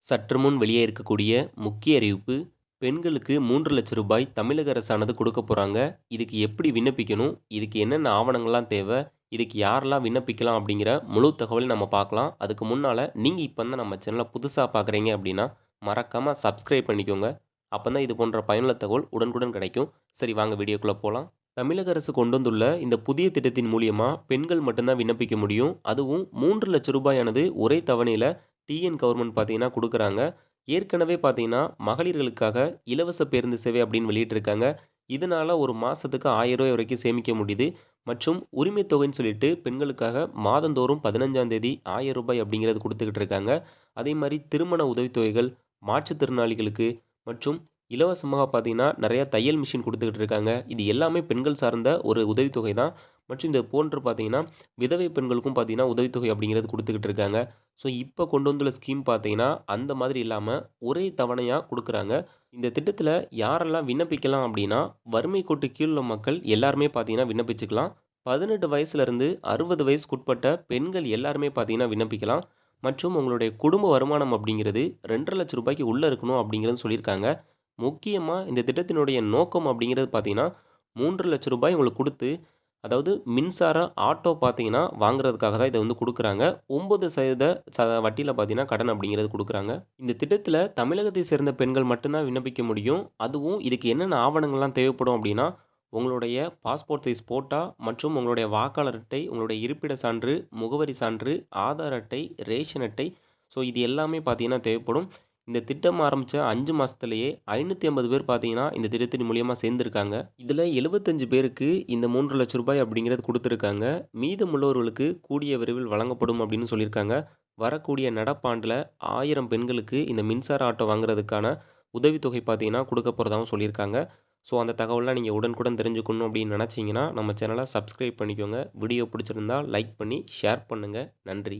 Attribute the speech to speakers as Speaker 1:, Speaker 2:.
Speaker 1: சற்று முன் வெளியே இருக்கக்கூடிய முக்கிய அறிவிப்பு பெண்களுக்கு 3,00,000 ரூபாய் தமிழக அரசானது கொடுக்க போகிறாங்க. இதுக்கு எப்படி விண்ணப்பிக்கணும், இதுக்கு என்னென்ன ஆவணங்கள்லாம் தேவை, இதுக்கு யாரெல்லாம் விண்ணப்பிக்கலாம் அப்படிங்கிற முழு தகவலையும் நம்ம பார்க்கலாம். அதுக்கு முன்னால் நீங்கள் இப்போ தான் நம்ம சேனலை புதுசாக பார்க்குறீங்க அப்படின்னா மறக்காமல் சப்ஸ்கிரைப் பண்ணிக்கோங்க. அப்போ தான் இது போன்ற பயனுள்ள தகவல் உடனுக்குடன் கிடைக்கும். சரி, வாங்க வீடியோக்குள்ளே போகலாம். தமிழக அரசு கொண்டு வந்துள்ள இந்த புதிய திட்டத்தின் மூலியமா பெண்கள் மட்டும்தான் விண்ணப்பிக்க முடியும். அதுவும் 3,00,000 ரூபாயானது ஒரே தவணையில் டிஎன் கவர்மெண்ட் பார்த்தீங்கன்னா குடுக்குறாங்க. ஏற்கனவே பார்த்தீங்கன்னா, மகளிர்களுக்காக இலவச பேருந்து சேவை அப்படின்னு வெளியிட்டிருக்காங்க. இதனால ஒரு மாசத்துக்கு ரூ. 1000 வரைக்கும் சேமிக்க முடியுது. மற்றும் உரிமை தொகைன்னு சொல்லிட்டு பெண்களுக்காக மாதந்தோறும் 15ஆம் தேதி ரூ. 1000 அப்படிங்கிறது குடுத்துக்கிட்டு இருக்காங்க. அதே மாரி திருமண உதவித்தொகைகள், மாற்றுத்திறனாளிகளுக்கு மற்றும் இலவசமாக பார்த்தீங்கன்னா, நெறைய தையல் மிஷின் குடுத்துக்கிட்டு இருக்காங்க. இது எல்லாமே பெண்கள் சார்ந்த ஒரு உதவித்தொகை தான். மற்றும் இது போன்று பார்த்தீங்கன்னா, விதவை பெண்களுக்கும் பார்த்தீங்கன்னா, உதவித்தொகை அப்படிங்கிறது குடுத்துக்கிட்டு இருக்காங்க. ஸோ, இப்ப கொண்டு வந்துள்ள ஸ்கீம் பார்த்தீங்கன்னா, அந்த மாதிரி இல்லாம ஒரே தவணையா குடுக்குறாங்க. இந்த திட்டத்தில யாரெல்லாம் விண்ணப்பிக்கலாம் அப்படின்னா, வறுமை கோட்டு கீழ் உள்ள மக்கள் எல்லாருமே பார்த்தீங்கன்னா விண்ணப்பிச்சுக்கலாம். 18 வயசுலருந்து 60 வயசுக்குட்பட்ட பெண்கள் எல்லாருமே பார்த்தீங்கன்னா விண்ணப்பிக்கலாம். மற்றும் உங்களுடைய குடும்ப வருமானம் அப்படிங்கிறது ரூ. 2,50,000 உள்ள இருக்கணும் அப்படிங்கிறது சொல்லியிருக்காங்க. முக்கியமா இந்த திட்டத்தினுடைய நோக்கம் அப்படிங்கிறது பார்த்தீங்கன்னா, ரூ. 3,00,000 உங்களுக்கு குடுத்து, அதாவது மின்சார ஆட்டோ பார்த்தீங்கன்னா, வாங்குறதுக்காக தான் இத வந்து குடுக்குறாங்க. 9% வட்டியில பார்த்தீங்கன்னா, கடன் அப்படிங்கிறது குடுக்குறாங்க. இந்த திட்டத்தில தமிழகத்தை சேர்ந்த பெண்கள் மட்டும் தான் விண்ணப்பிக்க முடியும். அதுவும் இதுக்கு என்னென்ன ஆவணங்கள்லாம் தேவைப்படும் அப்படின்னா, உங்களுடைய பாஸ்போர்ட் சைஸ் ஃபோட்டா மற்றும் உங்களுடைய வாக்காளர் அட்டை, உங்களுடைய இருப்பிட சான்று, முகவரி சான்று, ஆதார் அட்டை, ரேஷன் அட்டை. ஸோ, இது எல்லாமே பார்த்தீங்கன்னா தேவைப்படும். இந்த திட்டம் ஆரம்பிச்ச 5 மாசத்திலேயே 550 பேர் பார்த்தீங்கன்னா, இந்த திட்டத்தின் மூலியமா சேர்ந்திருக்காங்க. இதில 75 பேருக்கு இந்த ரூ. 3,00,000 அப்படிங்கிறது குடுத்துருக்காங்க. மீதமுள்ளவர்களுக்கு கூடிய விரைவில் வழங்கப்படும் அப்படின்னு சொல்லியிருக்காங்க. வரக்கூடிய நடப்பாண்டுல 1000 பெண்களுக்கு இந்த மின்சார ஆட்டோ வாங்குறதுக்கான உதவித்தொகை பார்த்தீங்கன்னா, குடுக்க போறதாவும் சொல்லியிருக்காங்க. ஸோ, அந்த தகவல்லாம் நீங்க உடனுக்குடன் தெரிஞ்சுக்கணும் அப்படின்னு நினைச்சீங்கன்னா, நம்ம சேனல சப்ஸ்கிரைப் பண்ணிக்கோங்க. வீடியோ பிடிச்சிருந்தா லைக் பண்ணி ஷேர் பண்ணுங்க. நன்றி.